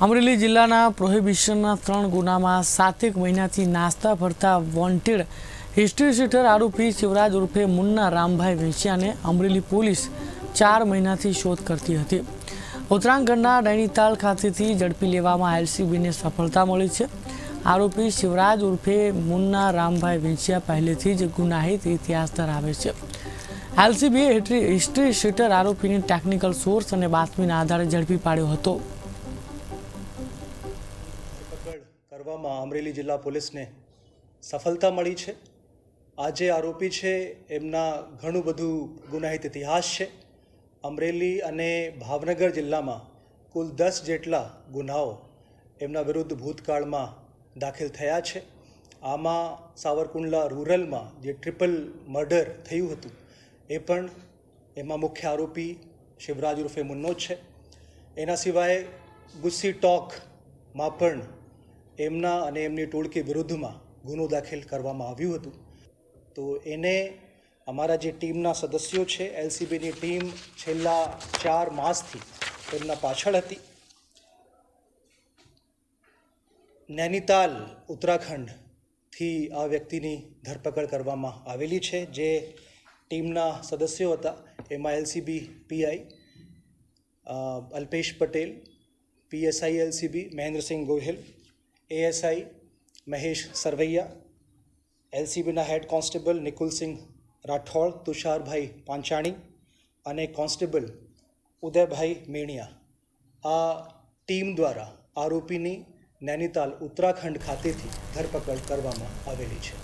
અમરેલી જિલ્લાના પ્રોહિબિશનના 3 ગુનામાં 7 મહિનાથી નાસ્તા ફરતા વોન્ટેડ હિસ્ટ્રી શીટર આરોપી શિવરાજ ઉર્ફે મુન્ના રામભાઈ વેંછિયાને અમરેલી પોલીસ 4 મહિનાથી શોધ કરતી હતી। ઉત્તરાખંડના નૈનીતાલ ખાતેથી ઝડપી લેવામાં એલસીબીને સફળતા મળી છે। આરોપી શિવરાજ ઉર્ફે મુન્ના રામભાઈ વેંછિયા પહેલેથી જ ગુનાહિત ઇતિહાસ ધરાવે છે। એલસીબીએ હિસ્ટ્રી શીટર આરોપીની ટેકનિકલ સોર્સ અને બાતમીના આધારે ઝડપી પાડ્યો હતો। કરવામાં અમરેલી જિલ્લા પોલીસને સફળતા મળી છે। આજે આરોપી છે એમના ઘણું બધું ગુનાહિત ઇતિહાસ છે। અમરેલી અને ભાવનગર જિલ્લામાં કુલ 10 જેટલા ગુનાઓ એમના વિરુદ્ધ ભૂતકાળમાં દાખલ થયા છે। આમાં સાવરકુંડલા રૂરલમાં જે ટ્રિપલ મર્ડર થયું હતું એ પણ એમાં મુખ્ય આરોપી શિવરાજ ઉર્ફે મુન્નો છે। એના સિવાય ગુસ્સી ટોકમાં પણ એમના અને એમની ટોળકી વિરુદ્ધમાં ગુનો દાખલ કરવામાં આવ્યું હતું। તો એને અમારા જે ટીમના સદસ્યો છે એલસીબીની ટીમ છેલ્લા 4 માસથી એમના પાછળ હતી। નૈનીતાલ ઉત્તરાખંડથી આ વ્યક્તિની ધરપકડ કરવામાં આવેલી છે। જે ટીમના સદસ્યો હતા એમાં LCB PI Alpesh Patel, PSI LCB Mahendrasinh Gohil, ASI Mahesh Sarvaiya, એલસીબીના હેડ કોન્સ્ટેબલ નિકુલસિંહ રાઠોડ, તુષારભાઈ પાંચાણી અને કોન્સ્ટેબલ ઉદયભાઈ મેણિયા। આ ટીમ દ્વારા આરોપીની નૈનીતાલ ઉત્તરાખંડ ખાતેથી ધરપકડ કરવામાં આવેલી છે।